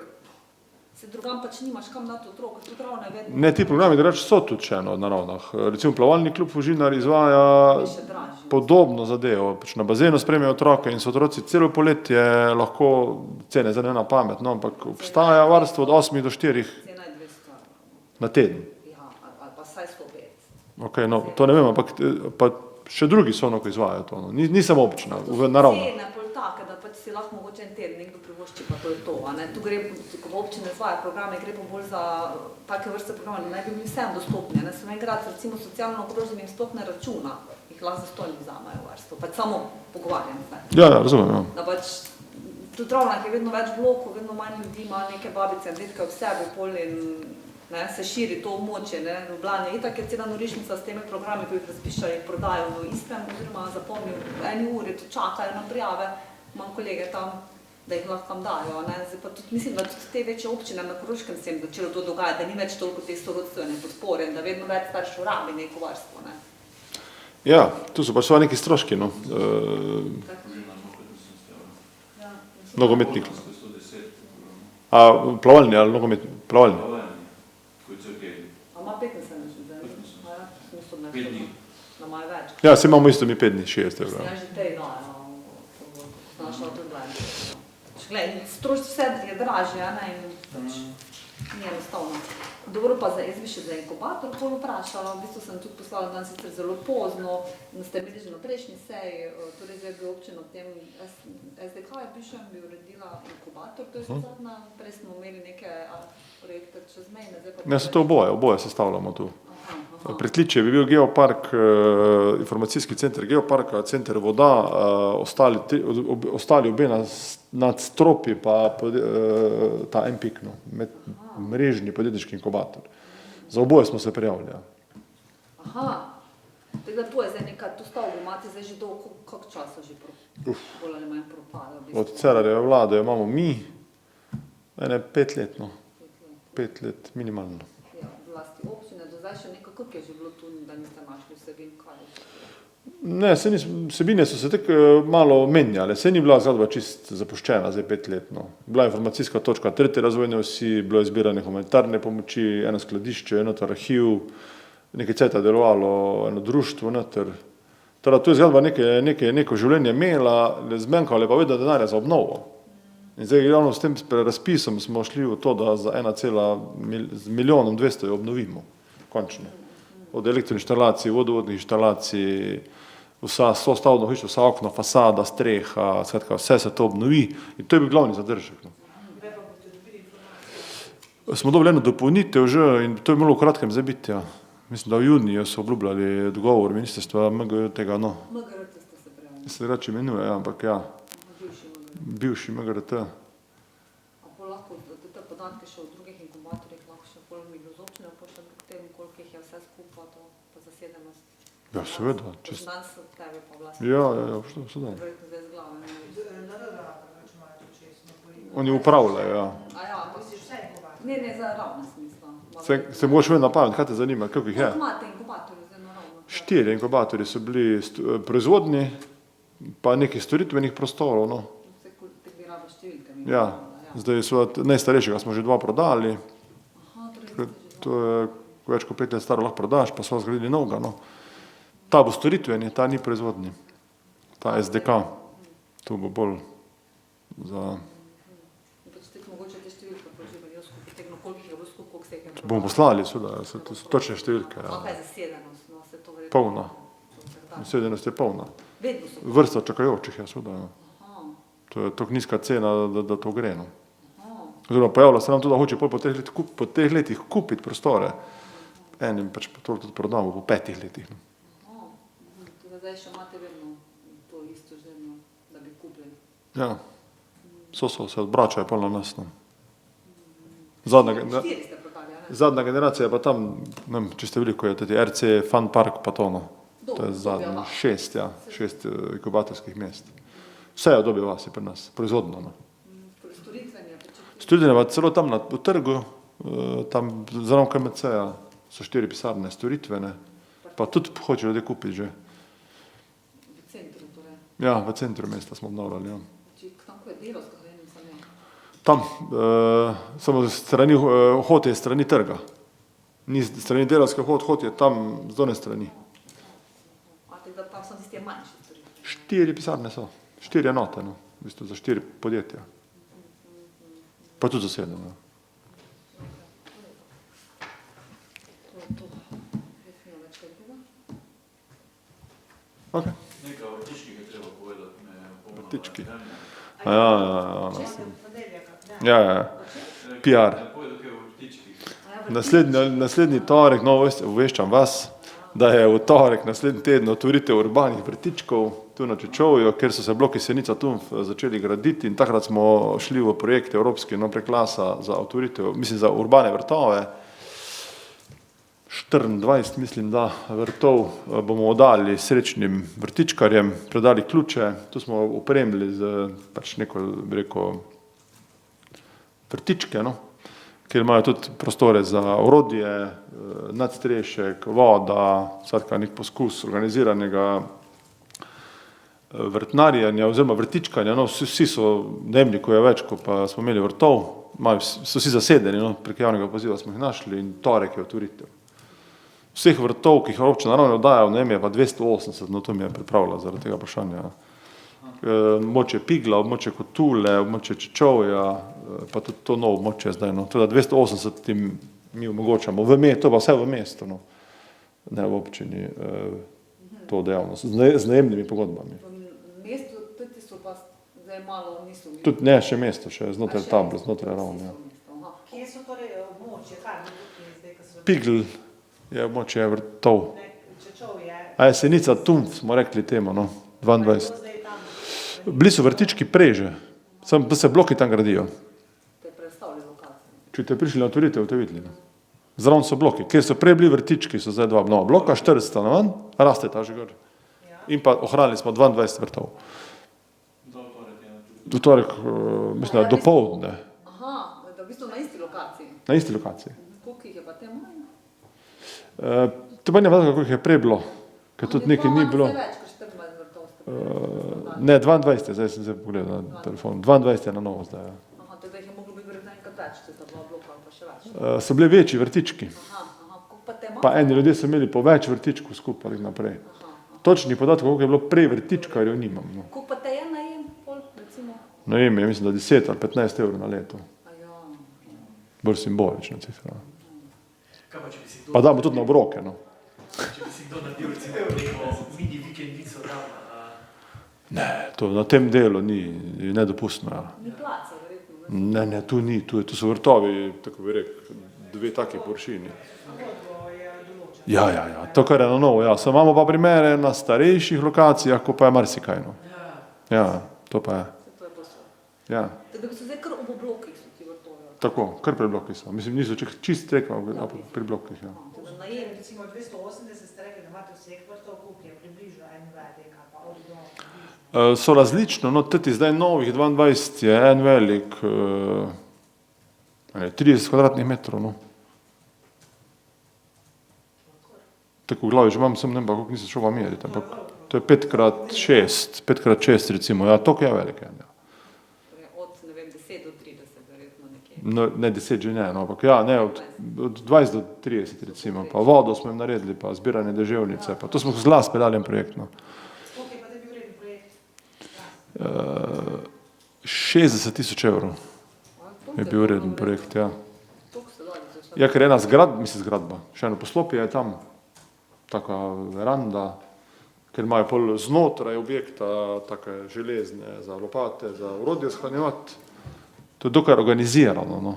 se drugam pač nimaš kam dati otroka, tudi ravno vedno. Ne, ti programi, drugače so tudi še eno na Ravnah. Recimo plavalni klub Fužinar izvaja Je še dražje. podobno zadevo. Pač na bazenu spremijo otroke in so otroci celo poletje lahko, cene zdaj ne na pamet, no, ampak obstaja varstvo od 8 do 4 Cena je 200 na teden. ja, ali pa saj 105. Ok, no, to ne vem, ampak pa še drugi so, no, ko izvajajo to. No. Ni samo občina, na Ravnah. Cene pol take, da pač si lahko mogoče en teden nekdo privošči, pa to je to. A ne? Tu gre, ko v občine izvaja programe, gre pa bolj za take vrste programe, naj bi bili vsem dostopni. Ne? Slovenj Gradec recimo socialno ogroženim sploh ne računa, jih lahko zastojno vzamajo varstvo, pač samo pogovarjam se. Ja, razumem, ja. Da pač tudi Ravnah je vedno več blokov, vedno manj ljudi ima neke babice in dedke v sebi pol in ne, se širi to območje, ne, Ljubljana. Itak je cela norišnica s temi programi, ko jih razpišajo, jih prodajo v Istrem, oziroma zapomnil, v eni uri tu čakajo na prijave, imam kolege tam, da jih lahko tam dajo. Ne. Zdaj pa tudi, mislim, da tudi te večje občine na Koroškem se jim začelo to dogajati, da ni več toliko te sorodstvene podpore in da vedno več staršev rabi neko varstvo. Ne. Ja, tu so pač neki stroški, no. Ja, Nogometni klub. 110 programov. A plavalni ali nogometni? Plavalni. Plavalni, kot so kaj. A ima 15 že zdaj? A ja, mislim, da 5 dni. Da imajo več. Ja, se imamo isto mi 5 dni, 6 evrov. Ja, že tej dajo, našla tudi gledanje. Glej, stroški vse je dražje, a ne, in pač ni enostavno. Dobro, pa zdaj, jaz bi še za inkubator pol vprašala, v bistvu sem tudi poslala dan sicer zelo pozno, in ste imeli že na prejšnji seji, torej zdaj bi občina v tem SDK bivšem bi uredila inkubator, to je zadnja, prej smo imeli neke projekte čezmejne, zdaj pa... Ne, so to oboje sestavljamo tu. Aha. Pritličje bi bil geopark, informacijski center geoparka, center voda, ostali obe nadstropi pa ta MPIK, no, mrežni podjetniški inkubator. Za oboje smo se prijavili. Ja. Aha, tako da to je zdaj neka, to stavbo imate zdaj že dolgo, koliko časa že bolj ali manj propada? V bistvu? Od Cerarjeve vlade imamo mi, 5 let, no, 5 let minimalno. Ja, vlasti občine, do zdaj še nekaj, kako je že bilo tu, da niste našli vsebin, kaj je? Ne, vsebine so se tako malo menjale, se ni bila zgodba čist zapuščena, zdaj 5 let. No. Bila informacijska točka 3. razvojne osi, bilo je zbiranje humanitarne pomoči, eno skladišče, enotar arhiv, nekaj cajta delovalo, eno društvo noter. Teda tu je zgodba neko življenje imela, zmanjkalo je pa vedno denarja za obnovo. In zdaj ravno s tem razpisom smo šli v to, da za 1,2 milijona jo obnovimo, končno. Od elektroinštalacij, vodovodnih inštalacij, vso stavbno hišo, vsa okna, fasada, streha, skratka, vse se to obnovi in to je bil glavni zadržek. No. Kdaj pa boste dobili informacije? Smo dobili eno dopolnitev že in to je bilo v kratkem zdaj biti, ja. Mislim, da v juniju so obljubljali dogovor ministrstva MGR tega, no. MGRT ste se prijavili, Se drugače imenuje, ja, ampak ja, bivši MGRT. bivši MGRT. A pol lahko te podatke še o drugih inkubatorjih, lahko še pol mi z občine pošljete k temu, koliko jih je vse skupaj, to pa zasedenost. Ja, seveda. Danes od tebe pa vlast. Ja, što da. Verjetno zdaj z glave, ne vem. Na razraga, če imajo to čestno pojino. Oni upravljajo, ja. A ja, pa Misliš vse inkubatorje? ne, za ravno smisla. Se moraš vedno na pamet, kaj te zanima, koliko jih je? Koliko imate inkubatorjev zdaj na ravno? 4 inkubatorji so bili proizvodni, pa nekih storitvenih prostorov, no. Vse te bi raba številkami. Ja, zdaj so najstarejšega smo že 2 prodali. Aha, torej To je več kot 5 let staro, lahko prodaš, pa so zgradili novega. No. Ta bo storitveni, ta ni proizvodni. Ta SDK. To bo bolj za... Pač tudi mogoče te številke, pa že bo skupaj tegno, koliko jih je bilo skupaj, koliko se jih je... Bomo poslali, to so točne številke. Ja. Kakva je zasedenost, no, se to verjetno... Polna. Zasedenost je polna. Vedno so. Vrsta čakajočih je, seveda. Ja. Aha, To je tako nizka cena, da to gre. No. aha. Oziroma pojavlja se nam tudi, da hoče po teh letih kupiti prostore. Enim pač to tudi prodamo po 5 letih. No. Aha, tudi zdaj še imate vedno to isto željo, da bi kupili. Ja, se odbračajo pol na nas. No. Zadnja 4 ste prodali, a ne? Zadnja generacija je pa tam, ne vem, če ste veliko, je tudi RC Fun Park pa to, no. To je zadnja, 6 inkubatorskih mest. Vse je obdobje vasi pri nas, proizvodno. No. Storitveni je pa če... Storitvene pa celo tam na trgu, tam zraven KMC-ja so 4 pisarne storitvene, pa tudi hoče ljudje kupiti že. V centru, torej. Ja, v centru mesta smo obnavljali, ja. Če tam, ko je delovska hranilnica, ne? Tam, samo strani, hod je strani trga. Ni strani delavske hod je tam z done strani. A tako da tam so tiste manjši storitveni. 4 pisarne so, 4 enote, no, v bistvu za 4 podjetja. Pa tudi zasedeno. To je to. Jaz nimam več kaj drugega. Ok. Nekaj o vrtičkih je treba povedati. Vrtički. Ja. Ja. PR. Ne povedal kaj o vrtičkih. Naslednji torek, no, obveščam vas, da je v torek naslednji teden otvoritev urbanih vrtičkov tu na Čečovju, ker so se bloki Senica Tunf začeli graditi in takrat smo šli v projekt evropski, no, preklasa za otvoritev, mislim, za urbane vrtove. 24, mislim, da vrtov bomo oddali srečnim vrtičkarjem, predali ključe, tu smo opremili z pač neko, bi rekel, vrtičke, no, kjer imajo tudi prostore za orodje, nadstrešek, voda, skratka nek poskus organiziranega vrtnarjenja oziroma vrtičkanja, no, vsi so dnevni, ko je več, ko pa smo imeli vrtov, so vsi zasedeni, no, prek javnega poziva smo jih našli in torek je otvoritev. Vseh vrtov, ki jih občina naravno oddaja, v njem je pa 280, no to mi je pripravila zaradi tega vprašanja. Območje Pigla, območje Kotule, območje Čečovja, pa tudi to novo območje zdaj, no. Teda 280 jim mi omogočamo, to pa vse v mestu, no. Ne v občini, to dejavnost, z najemnimi pogodbami. V mestu tudi so pa zdaj malo niso. Tudi ne, še mesto, še znotraj tabla, znotraj ravno, ja. Kje so torej območje, kaj bo tukaj zdaj, ko so... Pigl je območje vrtov. Čečovje. A je Senica Tunf, smo rekli temu, no, 22. Bili so vrtički prej že, samo da se bloki tam gradijo. Te predstavlja lokacijo. Če te prišli na otvoritev, te videli. No. Zraven so bloki, kjer so prej bili vrtički, so zdaj 2 nova bloka, 4 stanovanj, raste ta že gor. In pa ohranili smo 22 vrtov. Do torek, mislim, da dopoldne, Aha, da v bistvu na isti lokaciji. na isti lokaciji. Koliko jih je pa te manj? To pa ne vem, kako jih je prej bilo, ker tudi nekaj ni bilo. Več kot 14 vrtov ste prej. Ne, 22 je, zdaj sem se pogledal na telefon, 22 je na novo zdaj. Ja. Aha, teda jih je moglo biti verjetno enkrat več, če sta 2 bloka ali pa še več. So bili večji vrtički, Aha, koliko pa te manj? pa eni ljudje so imeli po več vrtičkov skupaj ali naprej. Točnih podatkov, koliko je bilo prej vrtičkarjev, nimam. No. Koliko pa te je najem, pol, recimo? Najem je, mislim, da 10 ali 15 evrov na leto. Aja. Bolj simbolična cifra. Kaj pa, če bi si kdo... Pa damo tudi na obroke, no. Če bi si kdo naredil recimo neko mini vikendico tam, Ne, to na tem delu ni nedopustno. Ja. Ni placa, verjetno. Ne, tu ni, tu so vrtovi, tako bi rekel, 2 take površini. Ja, to kar je na novo, ja. Samo imamo pa primere na starejših lokacijah, ko pa je marsikaj, no. Ja, to pa je. To je pa so. Ja, Tako da so zdaj kar ob blokih so ti vrtovi. tako, kar pri blokih so. Mislim, niso čist rekla, pri blokih, ja. Teda najem, Recimo 280 ste rekli, da imate vseh vrtov, koliko je približno en velik, pa od do... So različno, no, tudi zdaj novih 22 je en velik, 30 kvadratnih metrov, no. Tako v glavi že imam, sem ne vem, koliko nisem šel vam meriti, ampak to je 5x6 recimo, ja, toliko je velik, ja. torej od, ne vem, 10 do 30, verjetno nekje. No, ne 10 že ne, no, ampak ja, ne, od 20 do 30 recimo, pa vodo smo jim naredili, pa zbiranje deževnice, pa to smo zelo speljali en projekt, no. Koliko je pa tebi vreden projekt? 60 000 evrov je bil vreden projekt, ja. Toliko ste dali za vse. Ja, ker ena zgradba, še eno poslopje je tam, taka veranda, ker imajo pol znotraj objekta take železne za lopate, za orodje shranjevati. To je dokaj organizirano, no,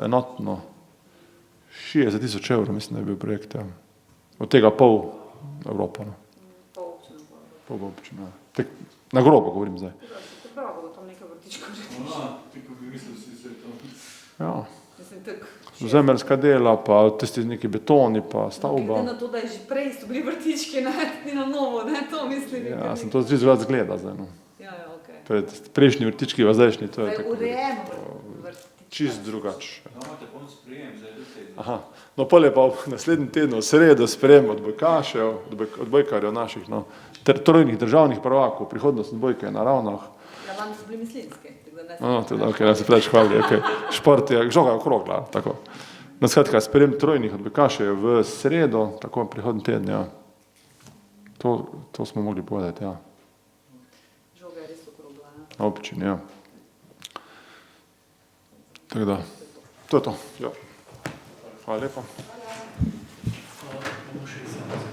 enotno. 60 000 evrov, mislim, da je bil projekt, ja. Od tega pol Evropa, no. Pa občina. Pol občina, ja. Na grobo govorim zdaj. Bravo, da tam nekaj vrtičkov že. Tako bi mislil si se to. Ja. Mislim, tak. Zemeljska dela, pa tisti neki betoni, pa stavba. Glede na to, da je že prej so bili vrtički, ne, ni na novo, ne, to mislim. Ja, sem to zelo zgleda zdaj, no. Ja, okej. To je prejšnji vrtički, pa zdajšnji, to Da je je tako urejeno vrtički. čist drugače. Da imate poln sprejem za ljudi. Aha, no pol je pa v naslednji teden v sredo sprejem odbojkašev, odbojkarjev naših, no, trojnih državnih prvakov, prihodnost odbojke je na Ravnah. Ja, vam so bili mislinski. No, tudi, ok, da se preveč hvali, ok. Šport je, žoga je okrogla, tako. No, skratka, sprejem trojnih odbojkašev v sredo, tako prihodnji teden, ja. To smo mogli povedati, ja. Žoga je res okrogla, ja. Na občini, ja. Tako da, to je to, ja. Hvala lepa. Bomo še izjavili.